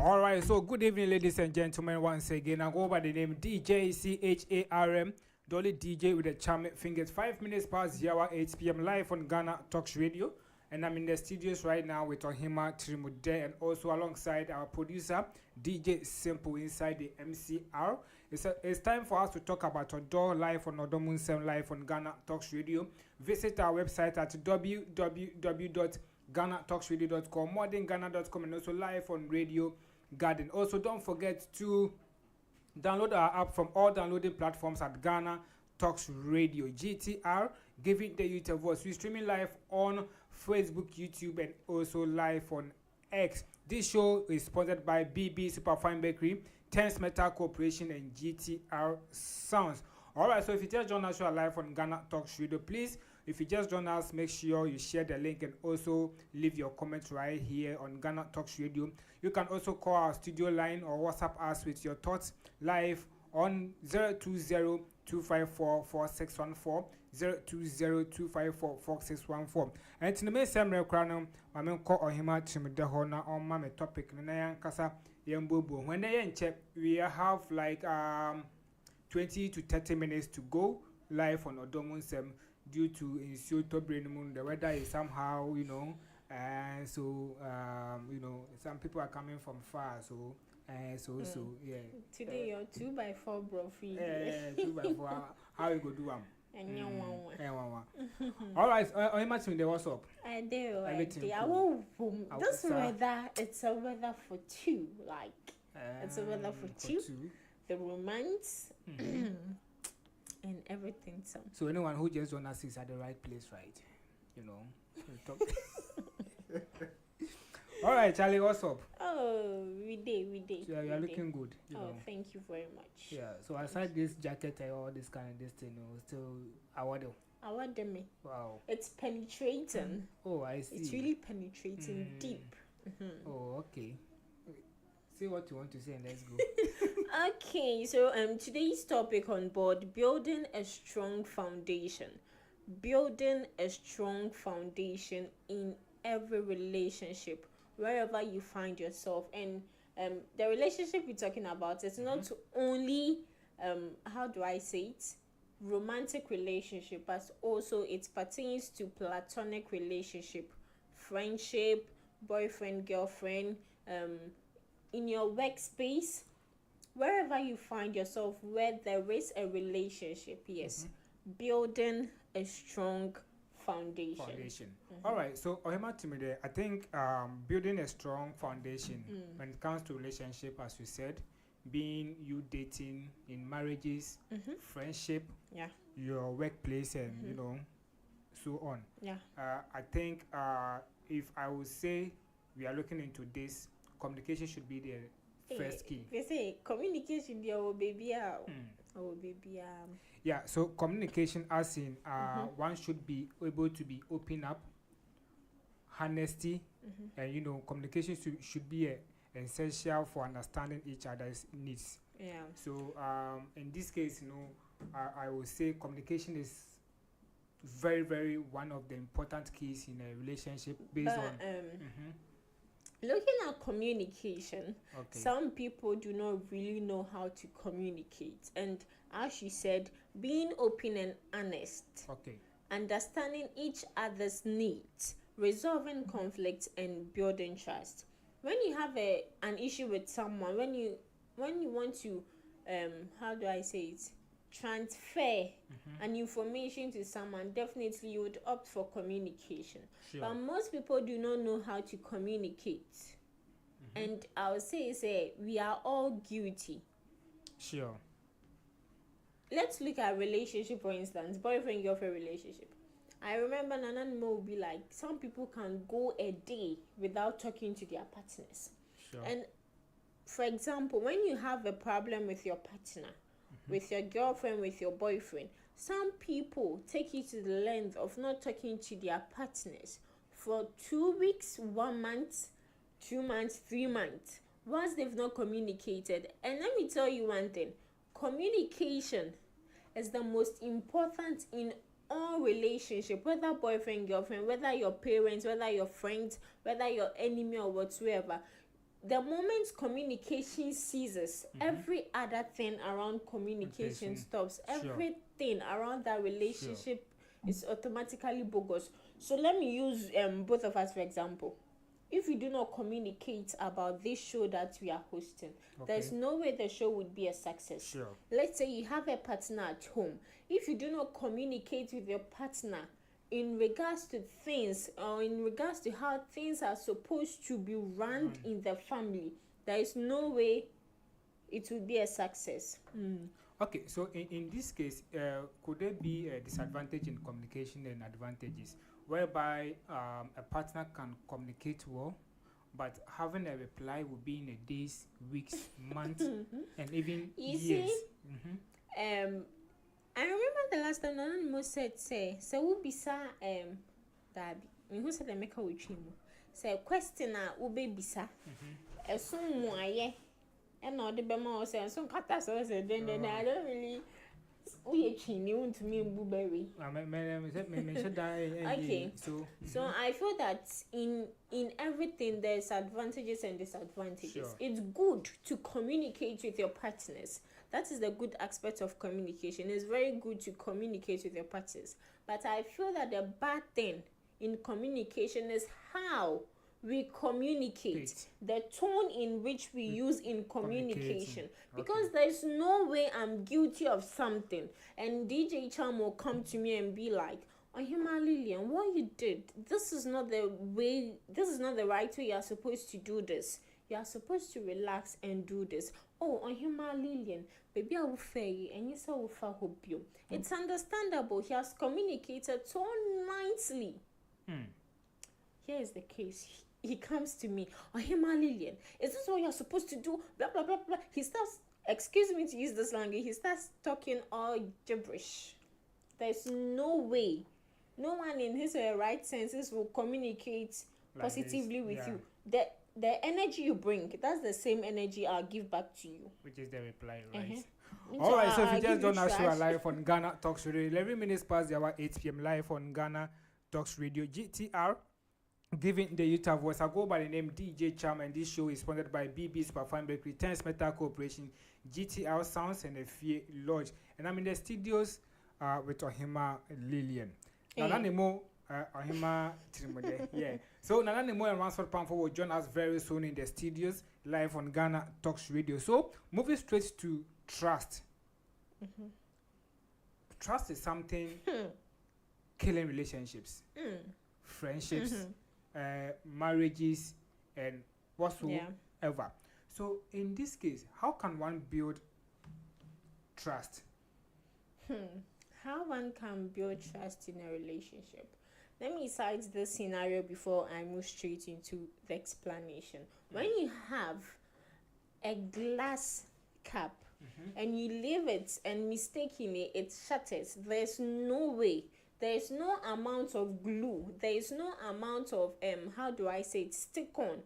All right, so good evening, ladies and gentlemen. Once again, I go by the name DJ CHARM, Dolly DJ with the charming fingers. 5 minutes past the hour, 8 p.m. live on Ghana Talks Radio. And I'm in the studios right now with Ohima Trimude and also alongside our producer, DJ Simple inside the MCR. It's time for us to talk about Odo live on Odomunsem live on Ghana Talks Radio. Visit our website at www.GhanaTalksRadio.com, modernghana.com, and also live on Radio Garden. Also, don't forget to download our app from all downloading platforms at Ghana Talks Radio, GTR, giving the youth a voice. We're streaming live on Facebook, YouTube, and also live on X. This show is sponsored by BB Superfine Bakery, Tense Metal Corporation, and GTR Sounds. Alright, so if you just join us live on Ghana Talks Radio, please, if you just join us, make sure you share the link and also leave your comments right here on Ghana Talks Radio. You can also call our studio line or WhatsApp us with your thoughts live on 020-254-4614, 020-254-4614. And it's in the main same crown, I'm going to call Ohima Trimidehona on my topic, Nanayan Kasa Yambubu. When they check, we have like 20 to 30 minutes to go live on Odomunsem due to Insuto Brain. The weather is somehow, and so, some people are coming from far, so. Yeah. Today you're 2x4 bro free. 2x4. How you go do And one. All right. Imagine the what's up. I do. I won't. This weather, it's a weather for two. Like it's a weather for two. The romance and everything. So anyone who just joined us is at the right place, right? All right, Charlie, what's up? Oh, we did. Yeah, you're looking good. Thank you very much. Yeah, so aside this jacket and all this kind of this thing, still award me. Wow. It's penetrating. Oh, I see. It's really penetrating deep. Oh, okay. Say what you want to say and let's go. Okay, so today's topic on board, building a strong foundation. Building a strong foundation in every relationship, wherever you find yourself. And the relationship we're talking about is not only how do I say it, romantic relationship, but also it pertains to platonic relationship, friendship, boyfriend, girlfriend, in your workspace, wherever you find yourself, where there is a relationship. Yes, building a strong foundation. All right, so Ohima Timide, I think building a strong foundation when it comes to relationship, as you said, being you dating in marriages, friendship, your workplace, and so on. I think if I would say we are looking into this, communication should be the first key. They say communication, oh baby. Yeah, so communication as in one should be able to be open up, honesty, and communication should be essential for understanding each other's needs. Yeah. So in this case, I would say communication is very, very one of the important keys in a relationship based on. Looking at communication, some people do not really know how to communicate. And as you said, being open and honest, understanding each other's needs, resolving conflicts, and building trust. When you have an issue with someone, when you want to, how do I say it, transfer an information to someone, definitely you would opt for communication. Sure. But most people do not know how to communicate. And I would say we are all guilty. Sure. Let's look at relationship, for instance, boyfriend girlfriend relationship. I remember Nanan Mo will be like, some people can go a day without talking to their partners. Sure. And for example, when you have a problem with your partner, with your girlfriend, with your boyfriend, some people take it to the length of not talking to their partners for 2 weeks, 1 month, 2 months, 3 months, once they've not communicated. And let me tell you one thing, communication is the most important in all relationship, whether boyfriend, girlfriend, whether your parents, whether your friends, whether your enemy or whatsoever. the moment communication ceases, every other thing around communication stops. Everything around that relationship is automatically bogus. So let me use both of us for example. If we do not communicate about this show that we are hosting, there's no way the show would be a success. Let's say you have a partner at home. If you do not communicate with your partner in regards to things or in regards to how things are supposed to be run in the family, there is no way it will be a success. Okay, so in this case, could there be a disadvantage in communication and advantages, whereby a partner can communicate well, but having a reply will be in a days, weeks, months, and even years? I remember the last time Nana said, say will be sa Dabi. Who said I make a with him? Say question will be bisa. A soon moye. And not the bema or say some catas or say then I don't really we chini to me blueberry. Okay. So I feel that in everything there's advantages and disadvantages. It's good to communicate with your partners. That is the good aspect of communication. It's very good to communicate with your partners. But I feel that the bad thing in communication is how we communicate, the tone in which we use in communication. Because there's no way I'm guilty of something and DJ Cham will come to me and be like, Ohima Lillian, what you did, this is not the right way you're supposed to do this. You are supposed to relax and do this. Oh, Ohima Lillian, baby, I will fail you and you will hope you. It's understandable. He has communicated so nicely. Here is the case. He comes to me, Ohima Lillian, is this what you're supposed to do? Blah, blah, blah, blah. He starts, excuse me to use this language, he starts talking all gibberish. There's no way. No one in his right senses will communicate like positively with you. The energy you bring, that's the same energy I'll give back to you. Which is the reply, right? All right, so if you just don't us, you are live on Ghana Talks Radio. 11 minutes past the hour, 8 p.m. live on Ghana Talks Radio. GTR, giving the youth a voice. I go by the name DJ Cham, and this show is sponsored by BB's Parfum Bakery, Tense Metal Corporation, GTR Sounds, and Efie Lodge. And I'm in the studios with Ohima Lillian. Nananimo Ohima Trimode. Yeah. So Nananimo and Ransford Pamfo will join us very soon in the studios, live on Ghana Talks Radio. So moving straight to trust. Trust is something killing relationships, friendships, marriages, and whatsoever. So in this case, how can one build trust? How one can build trust in a relationship? Let me cite this scenario before I move straight into the explanation. When you have a glass cup and you leave it and mistakenly it shatters, there's no way, there is no amount of glue, there is no amount of how do I say it, stick on.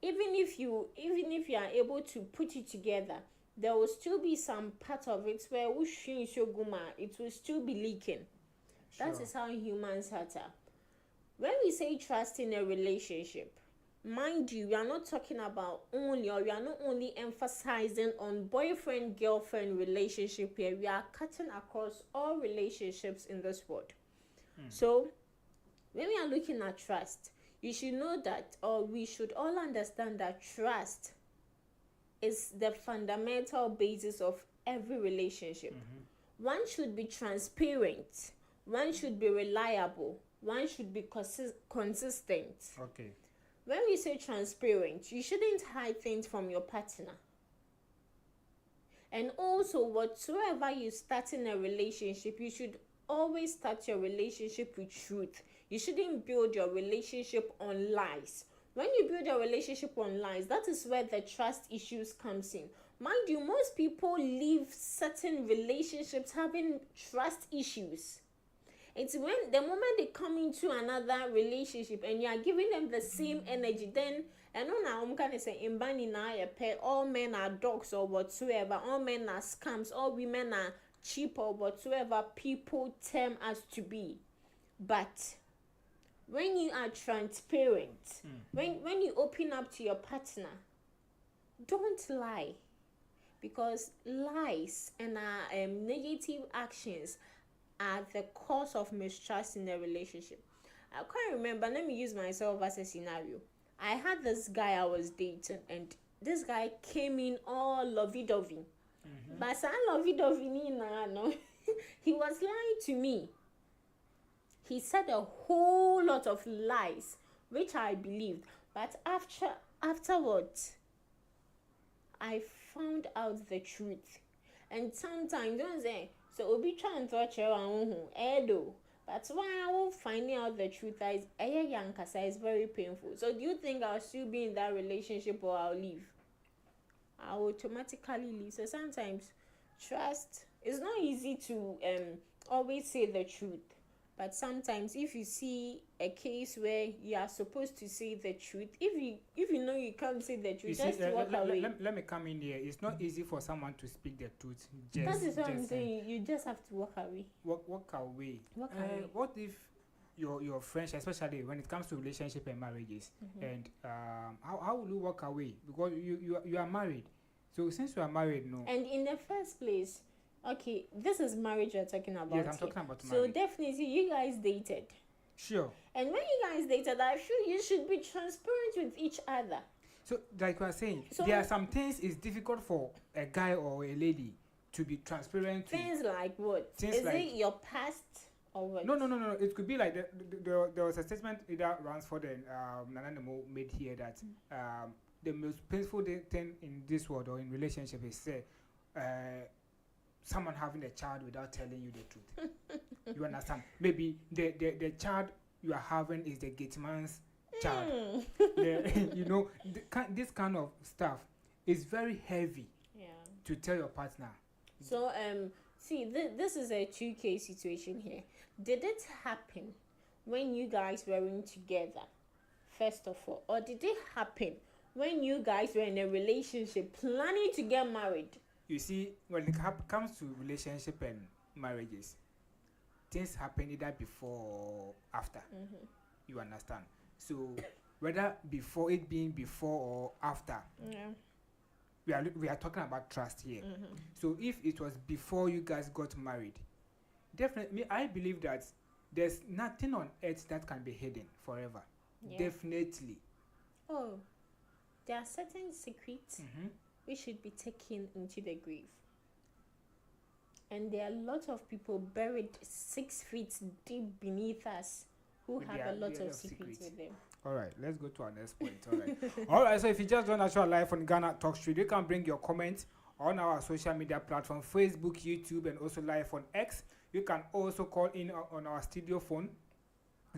Even if you are able to put it together, there will still be some part of it where it will still be leaking. That is how humans are. When we say trust in a relationship, mind you, we are not talking about only, or we are not only emphasizing on boyfriend-girlfriend relationship here. We are cutting across all relationships in this world. So, when we are looking at trust, you should know that, or we should all understand that trust is the fundamental basis of every relationship. One should be transparent. One should be reliable. One should be consistent. Okay. When we say transparent, you shouldn't hide things from your partner. And also, whatsoever you start in a relationship, you should always start your relationship with truth. You shouldn't build your relationship on lies. When you build a relationship on lies, that is where the trust issues comes in. Mind you, most people leave certain relationships having trust issues. It's when the moment they come into another relationship and you are giving them the same energy, then and now I'm gonna say in all men are dogs or whatsoever, all men are scams, all women are cheap or whatsoever people term us to be. But when you are transparent, when you open up to your partner, don't lie, because lies and negative actions are the cause of mistrust in a relationship. I can't remember. Let me use myself as a scenario. I had this guy I was dating, and this guy came in all lovey-dovey. But sa lovey-dovey ni na no. He was lying to me. He said a whole lot of lies, which I believed. But afterwards, I found out the truth. And sometimes, don't say, so obi trying to touch your edo. But when I will finding out the truth is is very painful. So do you think I'll still be in that relationship or I'll leave? I'll automatically leave. So sometimes trust, it's not easy to always say the truth. But sometimes if you see a case where you are supposed to say the truth, if you know you can't say the truth, just walk away. Let me come in here. It's not easy for someone to speak the truth. That is what I'm saying. You just have to walk away. Walk away. What if your friends, especially when it comes to relationship and marriages, and how will you walk away? Because you are married. So since you are married, no. And in the first place, okay, this is marriage you're talking about. Yes, I'm talking about marriage. So definitely you guys dated. Sure. And when you guys dated, I feel you should be transparent with each other. So like you are saying, there are some things it's difficult for a guy or a lady to be transparent to. Things like what? Things is like, it your past or what? No. It could be like there was a statement either Ransford and Nana Nemo made here that the most painful thing in this world or in relationship is someone having a child without telling you the truth. You understand? Maybe the child you are having is the gate man's child. You know, this kind of stuff is very heavy to tell your partner. So see, this is a 2K situation here. Did it happen when you guys weren't together, first of all, or did it happen when you guys were in a relationship planning to get married? You see, when it comes to relationship and marriages, things happen either before or after. You understand? So whether before or after, we are talking about trust here. So if it was before you guys got married, definitely I believe that there's nothing on earth that can be hidden forever. Definitely. Oh, there are certain secrets which should be taken into the grave. And there are a lot of people buried 6 feet deep beneath us who have a lot of secrets with them. All right, let's go to our next point. All right. All right, so if you just joined us live on Ghana Talks Radio, you can bring your comments on our social media platform, Facebook, YouTube, and also live on X. You can also call in on our studio phone,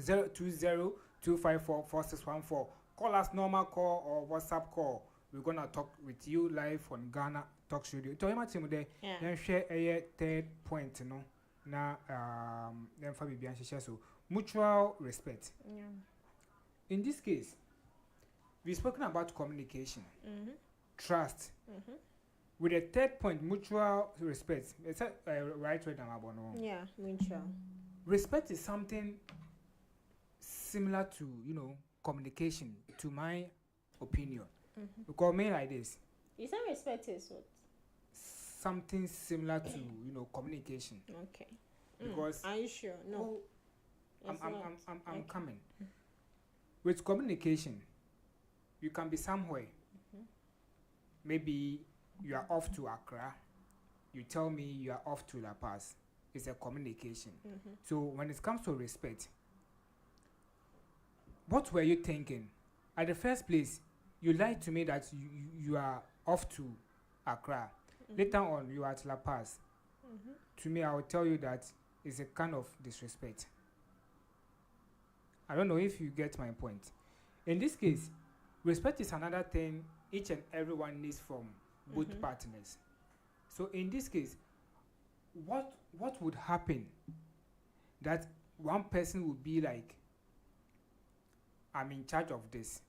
020-254-4614. Call us normal call or WhatsApp call. We're going to talk with you live on Ghana Talks Radio. So, I'm going to share a third point, you know. Now, so mutual respect. In this case, we've spoken about communication, trust. With the third point, mutual respect. It's a right word. Yeah, mutual. Respect is something similar to, you know, communication, to my opinion. Because me like this. You say respect is what? Something similar to, you know, communication. Okay. Because are you sure? No. I'm coming. With communication, you can be somewhere. Maybe you are off to Accra. You tell me you are off to La Paz. It's a communication. So when it comes to respect, what were you thinking? At the first place, you lied to me that you are off to Accra. Later on, you are at La Paz. To me, I will tell you that it's a kind of disrespect. I don't know if you get my point. In this case, respect is another thing each and everyone needs from both partners. So in this case, what would happen that one person would be like, I'm in charge of this,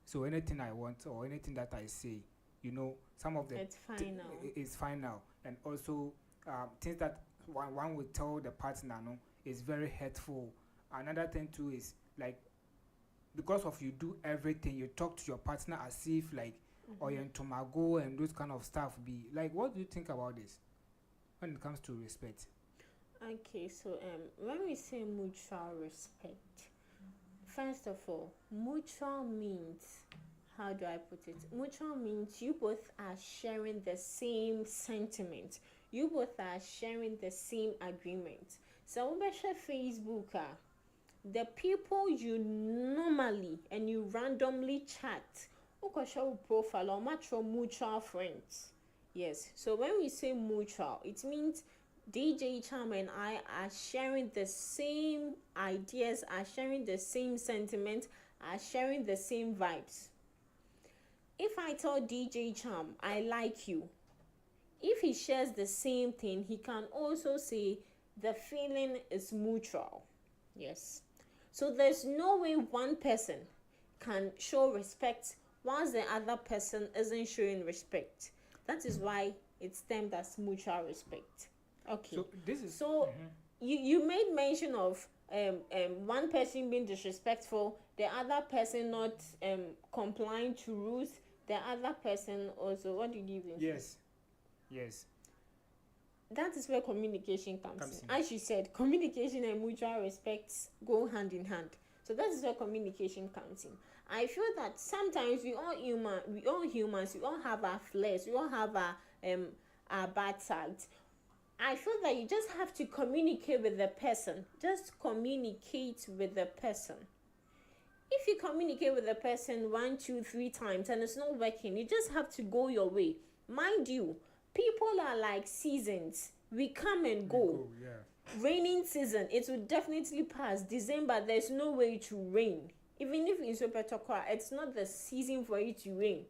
so anything I want or anything that I say, you know, some of the it's fine now. It's fine now. And also things that one would tell the partner, no, is very hurtful. Another thing too is like because of you do everything, you talk to your partner as if like or you're into mago and those kind of stuff be like, what do you think about this when it comes to respect? Okay, so when we say mutual respect, first of all, mutual means, how do I put it? Mutual means you both are sharing the same sentiment. You both are sharing the same agreement. So when we share Facebook, the people you normally and you randomly chat, show profile or match for mutual friends. Yes. So when we say mutual, it means DJ Charm and I are sharing the same ideas, are sharing the same sentiment, are sharing the same vibes. If I tell DJ Charm I like you, if he shares the same thing, he can also say the feeling is mutual. Yes. So there's no way one person can show respect whilst the other person isn't showing respect. That is why it's termed as mutual respect. Okay. So this is you made mention of one person being disrespectful, the other person not complying to rules, the other person also, what did you even say? Yes. That is where communication comes in. As you said, communication and mutual respect go hand in hand. So that is where communication comes in. I feel that sometimes we all humans, we all have our flaws, we all have our bad sides. I feel that you just have to communicate with the person. Just communicate with the person. If you communicate with the person 1, 2, 3 times and it's not working, you just have to go your way. Mind you, people are like seasons. We come and go. Raining season, it will definitely pass. December, there's no way to rain. Even if it's Opetokwa, it's not the season for it to rain.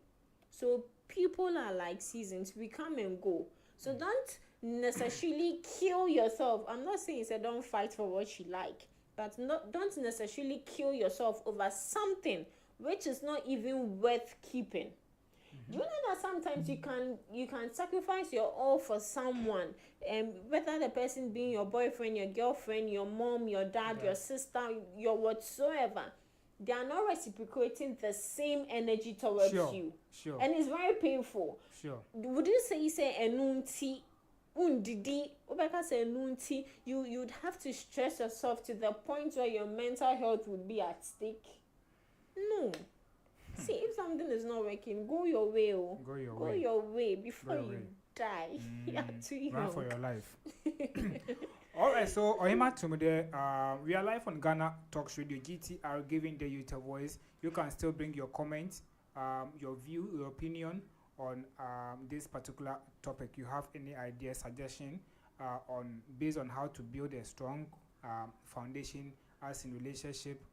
So people are like seasons. We come and go. So don't necessarily kill yourself. I'm not saying don't fight for what you like, but don't necessarily kill yourself over something which is not even worth keeping. Do you know that sometimes you can sacrifice your all for someone, whether the person being your boyfriend, your girlfriend, your mom, your dad, your sister, your whatsoever, they are not reciprocating the same energy towards you. Sure. And it's very painful. Sure. Would you say enunti undidi obeka say enunti, you'd have to stress yourself to the point where your mental health would be at stake? No. See, if something is not working, go your way. Go your way before you die. You're too young. Run for your life. Alright, so Ohima Tumude, we are live on Ghana Talks Radio GTR, giving the youth a voice. You can still bring your comments, your view, your opinion on this particular topic. You have any idea, suggestion based on how to build a strong foundation as in relationship,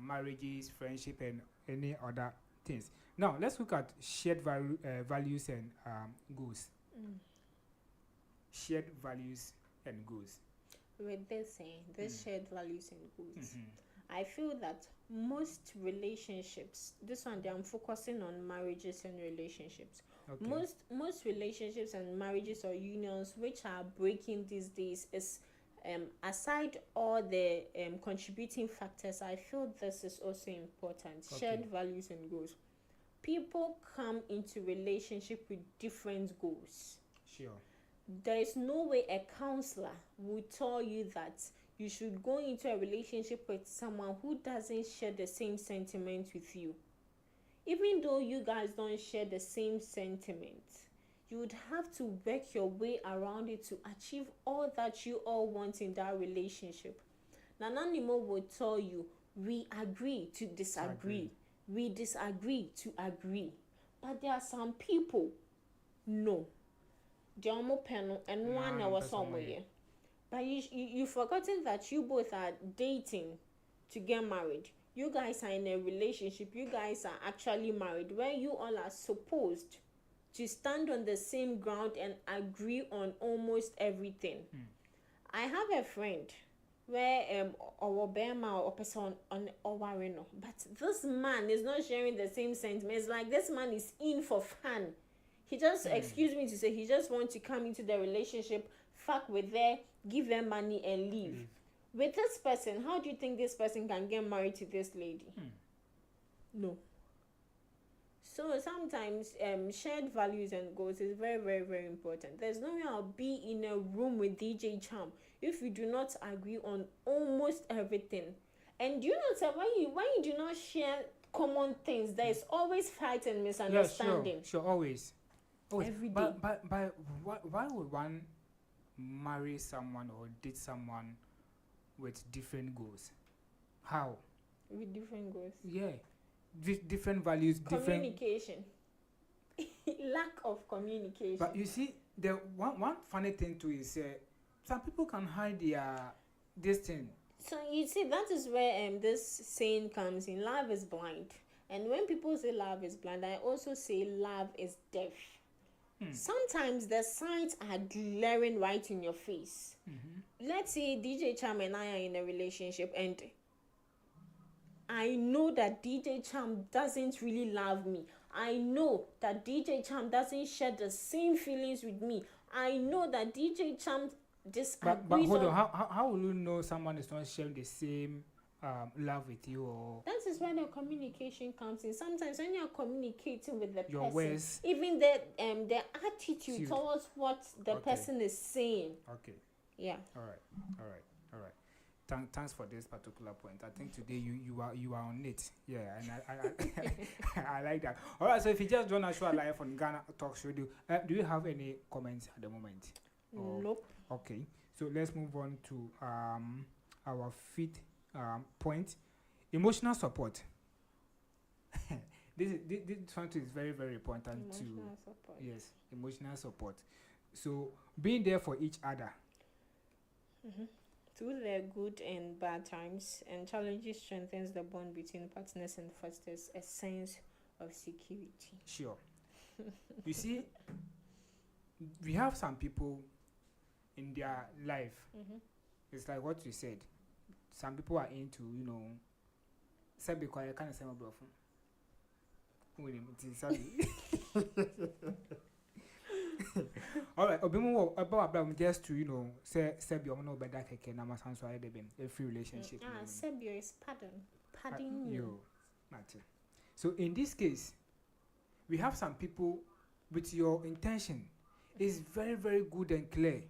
marriages, friendship, and any other things. Now, let's look at shared values and goals. Shared values and goals. With this shared values and goals, I feel that most relationships, this one I'm focusing on marriages and relationships. Okay. Most relationships and marriages or unions which are breaking these days is aside all the contributing factors, I feel this is also important. Okay. Shared values and goals. People come into relationship with different goals. Sure. There is no way a counselor would tell you that you should go into a relationship with someone who doesn't share the same sentiment with you. Even though you guys don't share the same sentiment, you would have to work your way around it to achieve all that you all want in that relationship. Nananimo will tell you, we agree to disagree. We disagree to agree. But there are some people, no. And one was somewhere. But you've forgotten that you both are dating to get married. You guys are in a relationship. You guys are actually married, where you all are supposed to stand on the same ground and agree on almost everything. I have a friend where or person on Owarino, but this man is not sharing the same sentiments. It's like this man is in for fun. He just, excuse me to say, he just wants to come into the relationship, fuck with them, give them money and leave. with this person, how do you think this person can get married to this lady? No. So sometimes shared values and goals is very, very, very important. There's no way I'll be in a room with DJ Charm if we do not agree on almost everything. And you know, sir, when you do not share common things, there is always fight and misunderstanding. Yeah, sure, always. Every day. But why would one marry someone or date someone with different goals? How? With different goals. Yeah, different values, communication. Lack of communication. But you see, the one funny thing too is some people can hide their this thing. So you see, that is where this saying comes in: love is blind. And when people say love is blind, I also say love is deaf. Sometimes the signs are glaring right in your face. Let's say DJ Charm and I are in a relationship, and I know that DJ Charm doesn't really love me. I know that DJ Charm doesn't share the same feelings with me. I know that DJ Charm disagrees. But hold on, how will you know someone is not sharing the same love with you? Or that is where the communication comes in. Sometimes when you're communicating with the your person, words, even the attitude towards what the person is saying. Okay. Yeah. All right. Thanks for this particular point. I think today you are on it. Yeah, and I like that. All right. So if you just join us live on Ghana Talks Radio, do you have any comments at the moment? Nope. Okay. So let's move on to our fifth point: emotional support. this one is very, very important. Emotional support. Yes, emotional support. So being there for each other. Through their good and bad times, and challenges strengthens the bond between partners and fosters a sense of security. Sure. You see, we have some people in their life. It's like what you said. Some people are into, say be quiet, kind of say my all right, about just to say be no better keke na masanso aye de ben every relationship. Sebio is pardon you. So in this case, we have some people with your intention is very, very good and clear.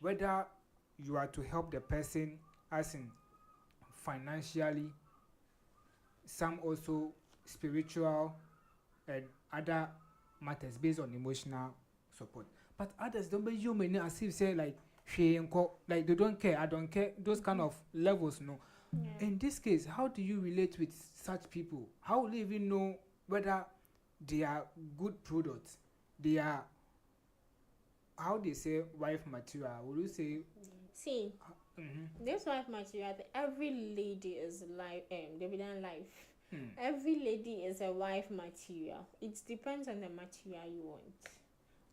Whether you are to help the person as in financially, some also spiritual and other matters based on emotional support. But others don't be human as if say like they don't care, I don't care, those kind of levels, no. Yeah. In this case, how do you relate with such people? How will you even know whether they are good products? They are, how they say, wife material. Will you say? See, this wife material, every lady is life, dividend life. Every lady is a wife material. It depends on the material you want.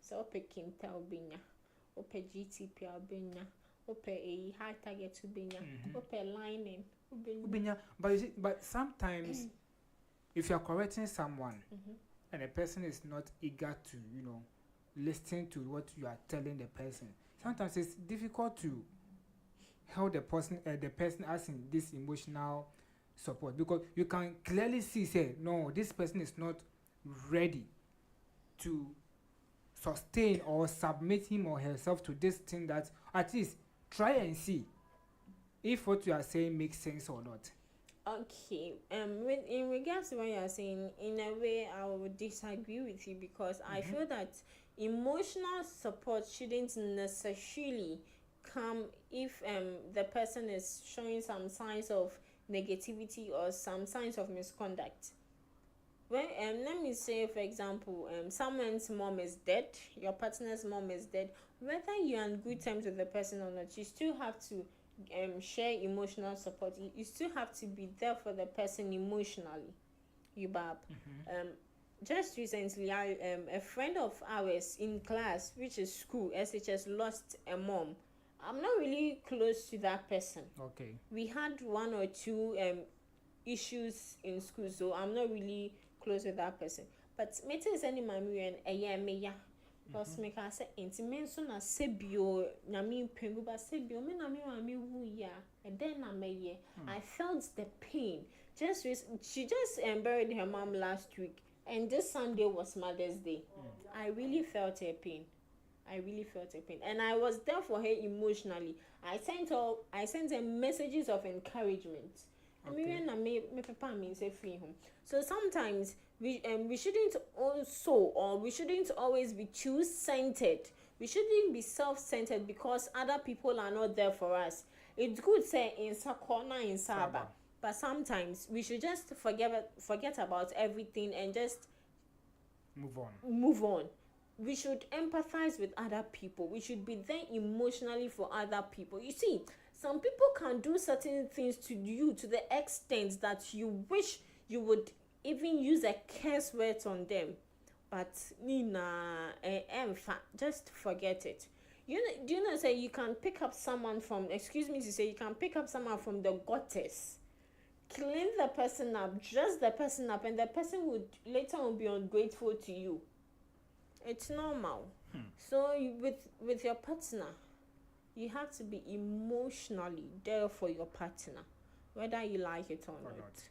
So, ope kinta obinya, ope GTP obinya, ope a high target obinya, ope lining obinya. But you see, but sometimes, if you are correcting someone, and the person is not eager to, listen to what you are telling the person, sometimes it's difficult to help the person as in this emotional support, because you can clearly see, say, no, this person is not ready to sustain or submit him or herself to this thing. That at least try and see if what you are saying makes sense or not. Okay, in regards to what you are saying, in a way I would disagree with you, because I feel that emotional support shouldn't necessarily come if the person is showing some signs of negativity or some signs of misconduct. When let me say, for example, someone's mom is dead, your partner's mom is dead, whether you're on good terms with the person or not, you still have to share emotional support. You still have to be there for the person emotionally. Just recently, a friend of ours in class, which is school, SHS, lost a mom. I'm not really close to that person. Okay. We had one or two issues in school, so I'm not really close with that person. But meeting is any mammy and a year me ya. Because me can say intimate so na sebio nyame pengu ba sebio me na me wu ya and then na me I felt the pain. She just buried her mom last week, and this Sunday was Mother's Day. I really felt her pain. And I was there for her emotionally. I sent her messages of encouragement. Okay. I mean, me papa means a free home. So sometimes we shouldn't always be too centered. We shouldn't be self-centered because other people are not there for us. It's good say in Sakona in Saba, but sometimes we should just forget about everything and just move on. We should empathize with other people. We should be there emotionally for other people. You see, some people can do certain things to you to the extent that you wish you would even use a curse word on them. But Nina, just forget it. Do you know, say you can pick up someone from, you can pick up someone from the gutters, clean the person up, dress the person up, and the person would later on be ungrateful to you. It's normal. So with your partner, you have to be emotionally there for your partner, whether you like it or not.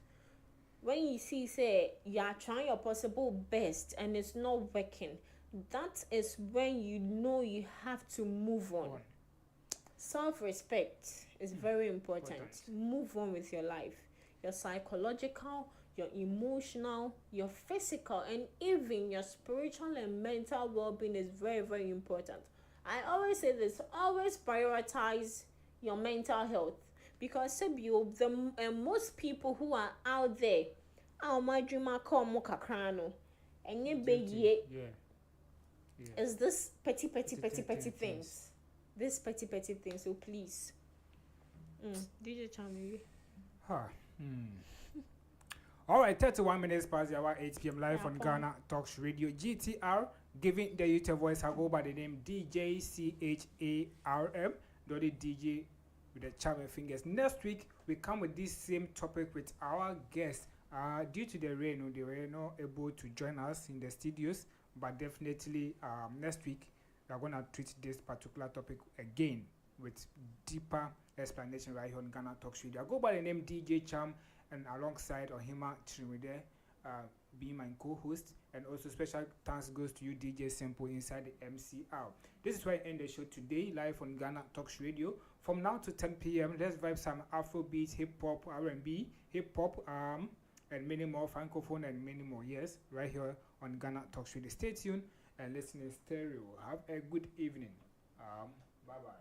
When you see, say, you are trying your possible best and it's not working, that is when you know you have to move on. Self-respect is very important. Move on with your life. Your psychological, your emotional, your physical, and even your spiritual and mental well-being is very, very important. I always say this, always prioritize your mental health, because most people who are out there, is this petty things. This petty things, so please. DJ Chammy. All right, 31 minutes past the hour, 8 p.m. live on Ghana Talks Radio. GTR, giving the youth a voice. I go by the name DJ CHARM, DJ with the charming fingers. Next week, we come with this same topic with our guests. Due to the rain, they were not able to join us in the studios, but definitely next week, we are going to treat this particular topic again with deeper explanation right here on Ghana Talks Radio. I go by the name DJ Cham, and alongside Ohima Trinidad, being my co-host, and also special thanks goes to you, DJ Simple, inside the MCR. This is where I end the show today, live on Ghana Talks Radio. From now to 10 p.m., let's vibe some Afrobeat, hip-hop, R&B, hip-hop, and many more, francophone and many more, yes, right here on Ghana Talks Radio. Stay tuned and listen in stereo. Have a good evening. Bye-bye.